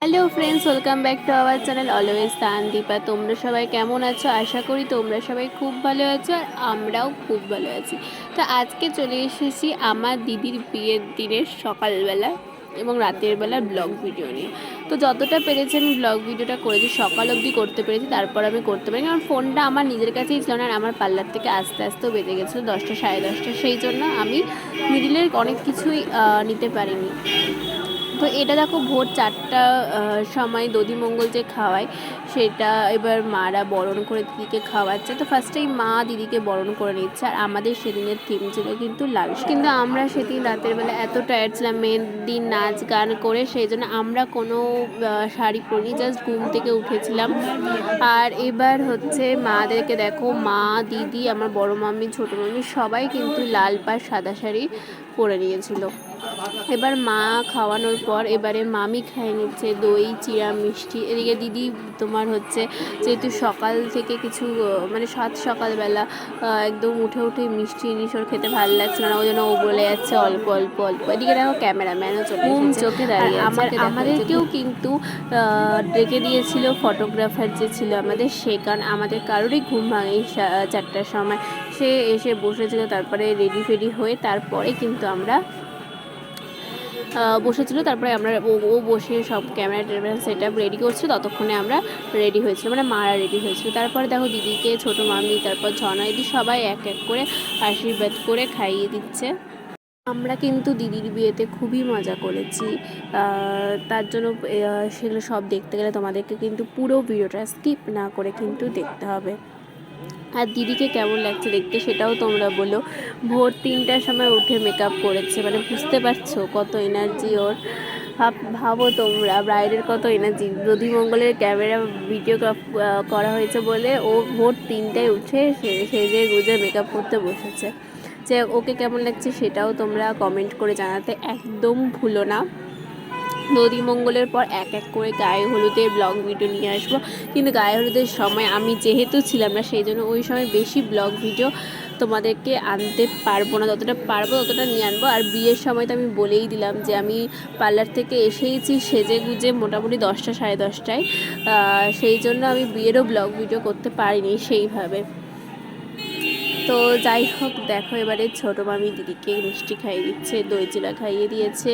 Hello friends, welcome back to our channel always Tandeepa. তোমরা সবাই কেমন আছো? আশা করি তোমরা সবাই খুব ভালো আছো আর আমরাও খুব ভালো আছি। তো আজকে চলে এসেছি আমার দিদির বিয়ের দিনের সকালবেলা এবং রাতের বেলা ব্লগ ভিডিও নিয়ে। তো যতটা পেরেছি আমি ব্লগ ভিডিওটা করেছি, সকাল অবধি করতে পেরেছি, তারপর আমি করতে পারি কারণ ফোনটা আমার নিজের কাছেই ছিল না আর আমার পার্লার থেকে আস্তে আস্তেও বেজে গেছিলো 10টা সাড়ে 10টা, সেই জন্য আমি মিডিলের অনেক কিছুই নিতে পারিনি। তো এটা দেখো ভোর 4টা সময় দধিমঙ্গল যে খাওয়ায় সেটা এবার মারা বরণ করে দিদিকে খাওয়াচ্ছে। তো ফার্স্টেই মা দিদিকে বরণ করে নিচ্ছে আর আমাদের সেদিনের থিম ছিল কিন্তু লাল শাক। কিন্তু আমরা সেদিন রাতের বেলা এত টায়ার্ড ছিলাম মেহেন্দি নাচ গান করে, সেই জন্য আমরা কোনো শাড়ি পরিনি, জাস্ট ঘুম থেকে উঠেছিলাম। আর এবার হচ্ছে মাদেরকে দেখো, মা দিদি আমার বড় মাম্মি ছোটো মাম্মি সবাই কিন্তু লাল পাড় সাদা শাড়ি পরে নিয়েছিল। এবার মা খাওয়ানোর পর এবারে মামি খাইয়ে নিচ্ছে দই চিড়া মিষ্টি। এদিকে দিদি তোমার হচ্ছে যেহেতু সকাল থেকে কিছু মানে সকালবেলা একদম উঠে মিষ্টি জিনিস ওর খেতে ভালো লাগছে না, ওই জন্য ও বলে যাচ্ছে অল্প অল্প অল্প। এদিকে দেখো ক্যামেরাম্যানও চলে এসেছে, চোখে দাঁড়িয়ে আমাদেরকেও কিন্তু ডেকে দিয়েছিল ফটোগ্রাফার যে ছিল আমাদের, সে কারণ আমাদের কারোরই ঘুম ভাঙেনি 4টার সময়। সে এসে বসেছিল, তারপরে রেডি ফেডি হয়ে তারপরে কিন্তু আমরা বসেছিল। তারপরে আমরা ও বসে সব ক্যামেরা ট্যামেরা সেট আপ রেডি করছিল, ততক্ষণে আমরা রেডি হয়েছিল, মানে মারা রেডি হয়েছিল। তারপরে দেখো দিদিকে ছোটো মামি তারপর ঝর্ণা দিদি সবাই এক এক করে আশীর্বাদ করে খাইয়ে দিচ্ছে। আমরা কিন্তু দিদির বিয়েতে খুবই মজা করেছি, তার জন্য সেগুলো সব দেখতে গেলে তোমাদেরকে কিন্তু পুরো ভিডিওটা স্কিপ না করে কিন্তু দেখতে হবে। আর দিদিকে কেমন লাগছে দেখতে সেটাও তোমরা বলো। ভোর 3টার সময় উঠে মেকআপ করেছে, মানে বুঝতে পারছো কত এনার্জি ওর। ভাবো তোমরা ব্রাইডের কত এনার্জি। দধিমঙ্গলের ক্যামেরা ভিডিওগ্রাফ করা হয়েছে বলে ও ভোর 3টায় উঠে সেজে গুজে মেকআপ করতে বসেছে। যে ওকে কেমন লাগছে সেটাও তোমরা কমেন্ট করে জানাতে একদম ভুলো না। দধিমঙ্গলের পর এক এক করে গায়ে হলুদের ব্লগ ভিডিও নিয়ে আসবো, কিন্তু গায়ে হলুদের সময় আমি যেহেতু ছিলাম না সেই জন্য ওই সময় বেশি ব্লগ ভিডিও তোমাদেরকে আনতে পারবো না, যতটা পারবো ততটা নিয়ে আনবো। আর বিয়ের সময় তো আমি বলেই দিলাম যে আমি পার্লার থেকে এসেইছি সেজে গুজে মোটামুটি 10টা সাড়ে 10টায়, সেই জন্য আমি বিয়েরও ব্লগ ভিডিও করতে পারিনি সেইভাবে। তো যাই হোক দেখো, এবারে ছোটো মামি দিদিকে মিষ্টি খাইয়ে দিচ্ছে, দই চিড়া খাইয়ে দিয়েছে।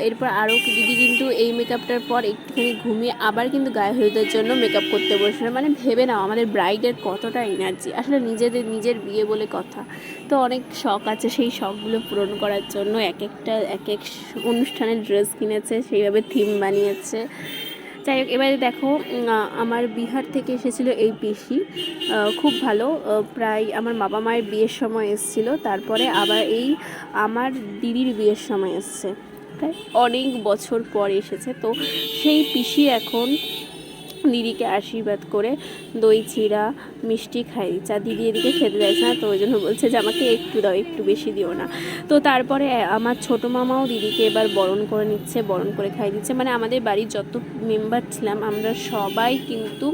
এরপর আরও দিদি কিন্তু এই মেকআপটার পর একটুখানি ঘুমিয়ে আবার কিন্তু গায়ে হলুদের জন্য মেকআপ করতে বসলো। মানে ভেবে নাও আমাদের ব্রাইডের কতটা এনার্জি। আসলে নিজের বিয়ে বলে কথা, তো অনেক শখ আছে, সেই শখগুলো পূরণ করার জন্য এক এক অনুষ্ঠানের ড্রেস কিনেছে, সেইভাবে থিম বানিয়েছে। যাই হোক এবারে দেখো, আমার বিহার থেকে এসেছিলো এই পিসি, খুব ভালো, প্রায় আমার বাবা মায়ের বিয়ের সময় এসেছিলো, তারপরে আবার এই আমার দিদির বিয়ের সময় এসছে, তাই অনেক বছর পর এসেছে। তো সেই পিসি এখন দিদিকে আশীর্বাদ করে দই চিড়া মিষ্টি খাই দিচ্ছে। আর দিদি এদিকে খেতে চাইছে না, তো ওই জন্য বলছে যে আমাকে একটু দাও, একটু বেশি দিও না। তো তারপরে আমার ছোটো মামাও দিদিকে এবার বরণ করে নিচ্ছে, বরণ করে খাই দিচ্ছে। মানে আমাদের বাড়ির যত মেম্বার ছিলাম আমরা সবাই কিন্তু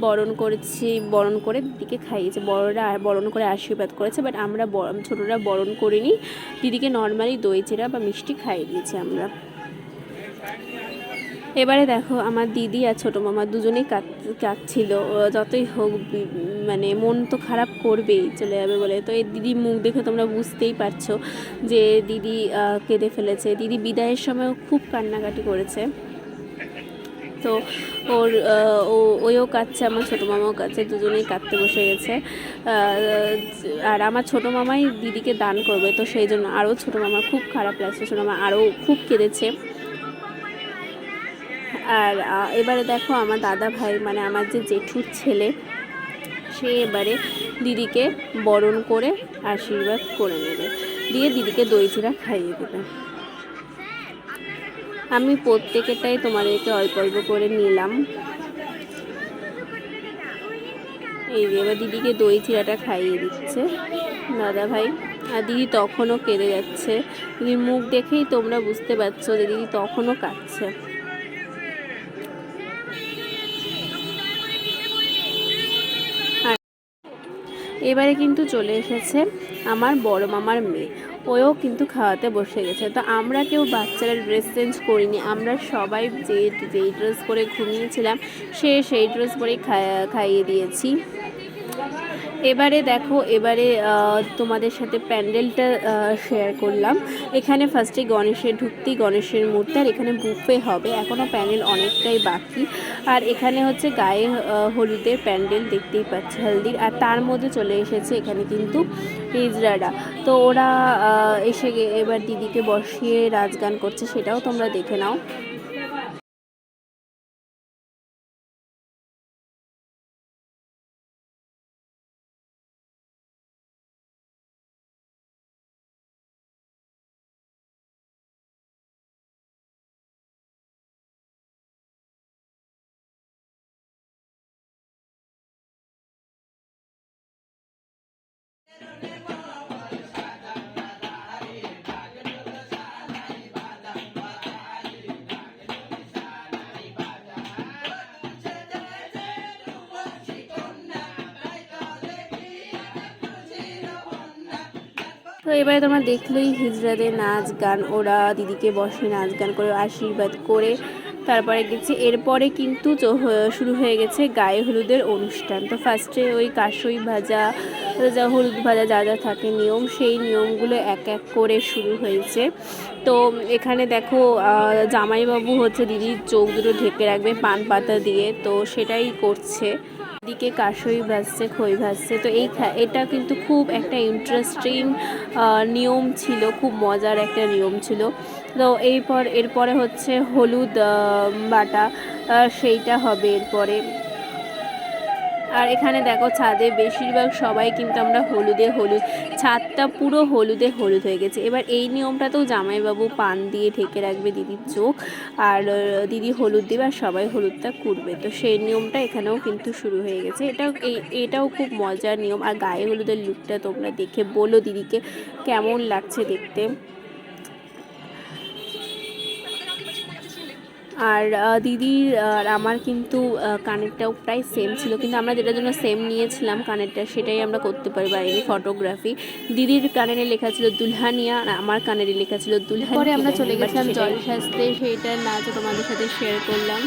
বরণ করেছি, বরণ করে দিদিকে খাইয়েছে। বড়রা বরণ করে আশীর্বাদ করেছে, বাট আমরা ছোটোরা বরণ করিনি, দিদিকে নর্মালি দই চিড়া বা মিষ্টি খাইয়ে দিয়েছি আমরা। এবারে দেখো আমার দিদি আর ছোটো মামা দুজনেই কাঁদছিল, যতই হোক মানে মন তো খারাপ করবেই, চলে যাবে বলে। তো এই দিদি মুখ দেখে তোমরা বুঝতেই পারছো যে দিদি কেঁদে ফেলেছে। দিদি বিদায়ের সময়ও খুব কান্নাকাটি করেছে। তো ওইও কাঁদছে, আমার ছোটো মামাও কাঁদছে, দুজনেই কাঁদতে বসে গেছে। আর আমার ছোটো মামাই দিদিকে দান করবে, তো সেই জন্য আরও ছোটো মামার খুব খারাপ লাগছে, ছোটো মামা আরও খুব কেঁদেছে। আর এবারে দেখো আমার দাদা ভাই মানে আমার যে জেঠুর ছেলে, সে এবারে দিদিকে বরণ করে আশীর্বাদ করে নেবে, দিয়ে দিদিকে দই চিড়া খাইয়ে দেবে। আমি প্রত্যেকেটাই তোমাদেরকে অল্প অল্প করে নিলাম। এই যে এবার দিদিকে দই চিড়াটা খাইয়ে দিচ্ছে দাদা ভাই। আর দিদি তখনও কেঁদে যাচ্ছে, দিদির মুখ দেখেই তোমরা বুঝতে পারছো যে দিদি তখনও কাঁদছে। এবারে কিন্তু চলে এসেছে আমার বড় মামার মেয়ে, ওও কিন্তু খাওয়াতে বসে গেছে। তো আমরা কেউ বাচ্চারা ড্রেস চেঞ্জ করিনি, আমরা সবাই যেই ড্রেস পরে ঘুমিয়েছিলাম সেই ড্রেস পরেই খাইয়ে দিয়েছি। এবারে দেখো, এবারে তোমাদের সাথে প্যান্ডেলটা শেয়ার করলাম। এখানে ফার্স্টে ঢুকতেই গণেশের মূর্তি, আর এখানে বুফে হবে, এখনও প্যান্ডেল অনেকটাই বাকি। আর এখানে হচ্ছে গায়ে হলুদের প্যান্ডেল দেখতেই পাচ্ছি, হলদির। আর তার মধ্যে চলে এসেছে এখানে কিন্তু হিজড়ারা। তো ওরা এসে এবার দিদিকে বসিয়ে নাচ গান করছে, সেটাও তোমরা দেখে নাও। তো এবারে তোমরা দেখলেই হিজড়াদের নাচ গান, ওরা দিদিকে বসে নাচ গান করে আশীর্বাদ করে তারপরে গেছে। এরপরে কিন্তু শুরু হয়ে গেছে গায়ে হলুদের অনুষ্ঠান। তো ফার্স্টে ওই কাঁসই ভাজা, হলুদ ভাজা যা যা থাকে নিয়ম, সেই নিয়মগুলো এক এক করে শুরু হয়েছে। তো এখানে দেখো জামাইবাবু হচ্ছে দিদির চোখ দুটো ঢেকে রাখবে পান পাতা দিয়ে, তো সেটাই করছে। দিকে কাঁসই ভাজছে, খই ভাজছে। তো এটা কিন্তু খুব একটা ইন্টারেস্টিং নিয়ম ছিল, খুব মজার একটা নিয়ম ছিল। তো এরপরে হচ্ছে হলুদ বাটা, সেইটা হবে এরপরে। আর এখানে দেখো ছাদে বেশিরভাগ সবাই কিন্তু আমরা হলুদ, ছাদটা পুরো হলুদ হয়ে গেছে। এবার এই নিয়মটাতেও জামাইবাবু পান দিয়ে ঢেকে রাখবে দিদির চোখ, আর দিদি হলুদ দেবে আর সবাই হলুদটা কুড়বে। তো সেই নিয়মটা এখানেও কিন্তু শুরু হয়ে গেছে। এটাও খুব মজার নিয়ম। আর গায়ে হলুদের লুকটা তোমরা দেখে বলো দিদিকে কেমন লাগছে দেখতে। আর দিদির আর আমার কিন্তু কানেরটাও প্রায় সেম ছিল, কিন্তু আমরা যেটার জন্য সেম নিয়েছিলাম কানেরটা, সেটাই আমরা করতে পারিনি ফটোগ্রাফি। দিদির কানেরে লেখা ছিল দুলহানিয়া, আর আমার কানেরে লেখা ছিল দুলহান। পরে আমরা চলে গেছিলাম জল সাজতে, সেইটার নাচ তোমাদের সাথে শেয়ার করলাম।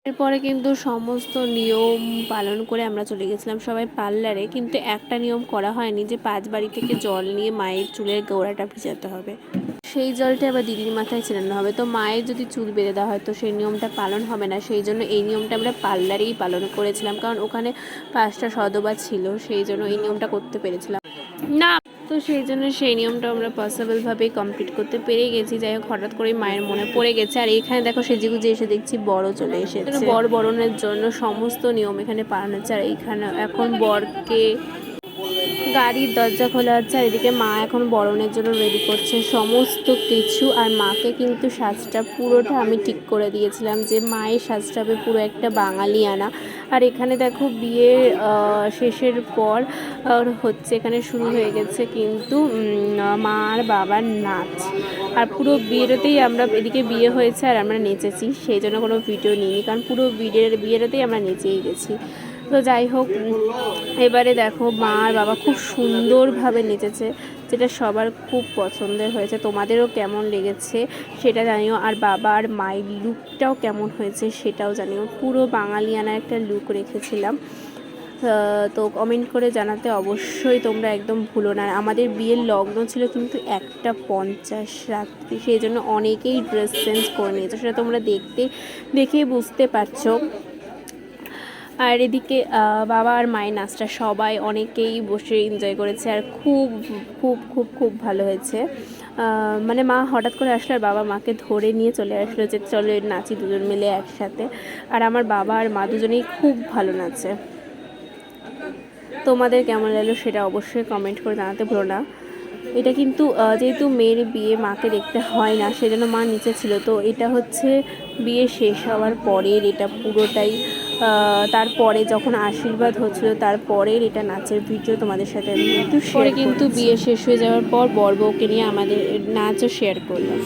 এরপরে কিন্তু সমস্ত নিয়ম পালন করে আমরা চলে গেছিলাম সবাই পার্লারে। কিন্তু একটা নিয়ম করা হয়নি, যে 5 বাড়ি থেকে জল নিয়ে মায়ের চুলের গোড়াটা ভিজাতে হবে, সেই জলটা আবার দিদির মাথায় ছেড়ানো হবে। তো মায়ের যদি চুল বেঁধে দেওয়া হয় তো সেই নিয়মটা পালন হবে না, সেই জন্য এই নিয়মটা আমরা পার্লারেই পালন করেছিলাম, কারণ ওখানে 5টা সদবা ছিল, সেই জন্য এই নিয়মটা করতে পেরেছিলাম না। তো সেই জন্য সেই নিয়মটা আমরা পসিবলভাবেই কমপ্লিট করতে পেরে গেছি। যাই হোক, হঠাৎ করেই মায়ের মনে পড়ে গেছে। আর এখানে দেখো সেজেগুজে এসে দেখছি বড় চলে এসেছে, বর বরণের জন্য সমস্ত নিয়ম এখানে পালন হচ্ছে। আর এইখানে এখন বরকে গাড়ির দরজা খোলা হচ্ছে, আর এদিকে মা এখন বরণের জন্য রেডি করছে সমস্ত কিছু। আর মাকে কিন্তু সাজটা পুরোটা আমি ঠিক করে দিয়েছিলাম, যে মায়ের সাজটা হবে পুরো একটা বাঙালিয়ানা। আর এখানে দেখো বিয়ের শেষের পর হচ্ছে এখানে শুরু হয়ে গেছে কিন্তু মা আর বাবার নাচ। আর পুরো বিয়েটাতেই আমরা, এদিকে বিয়ে হয়েছে আর আমরা নেচেছি, সেই জন্য কোনো ভিডিও নিইনি, কারণ পুরো বিয়েটাতেই আমরা নেচেই গেছি। তো যাই হোক, এবারে দেখো মা আর বাবা খুব সুন্দরভাবে নেচেছে, যেটা সবার খুব পছন্দের হয়েছে। তোমাদেরও কেমন লেগেছে সেটা জানিও, আর বাবা আর মায়ের লুকটাও কেমন হয়েছে সেটাও জানিও। পুরো বাঙালিয়ানা একটা লুক রেখেছিলাম, তো কমেন্ট করে জানাতে অবশ্যই তোমরা একদম ভুলো না। আমাদের বিয়ের লগ্ন ছিল কিন্তু 1:50 রাত্রি, সেই জন্য অনেকেই ড্রেস চেঞ্জ করে নিয়েছে, সেটা তোমরা দেখেই বুঝতে পারছো। আর এদিকে বাবা আর মায়ের নাচটা সবাই অনেকেই বসে এনজয় করেছে, আর খুব খুব খুব খুব ভালো হয়েছে। মানে মা হঠাৎ করে আসলে আর বাবা মাকে ধরে নিয়ে চলে আসলো যে চলো নাচি দুজন মিলে একসাথে। আর আমার বাবা আর মা দুজনেই খুব ভালো নাচে। তোমাদের কেমন লাগলো সেটা অবশ্যই কমেন্ট করে জানাতে ভুলো না। এটা কিন্তু যেহেতু মেয়ের বিয়ে মাকে দেখতে হয় না, সেজন্য মা নিচে ছিল। তো এটা হচ্ছে বিয়ে শেষ হওয়ার পরের, এটা পুরোটাই তারপরে যখন আশীর্বাদ হচ্ছিল তারপরের এটা নাচের ভিডিও তোমাদের সাথে আমি একটু শেয়ার। কিন্তু বিয়ে শেষ হয়ে যাওয়ার পর বর বউকে নিয়ে আমাদের নাচও শেয়ার করলাম।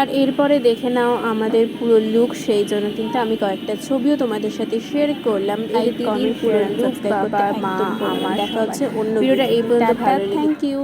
আর এরপরে দেখে নাও আমাদের পুরো লুক, সেই জন্য কিন্তু আমি কয়েকটা ছবিও তোমাদের সাথে শেয়ার করলাম। এই দিদির পুরো লুক, বাবা মা আমার, দেখা হচ্ছে অন্য ভিডিওটা। এই পর্যন্ত ভালো, থ্যাংক ইউ।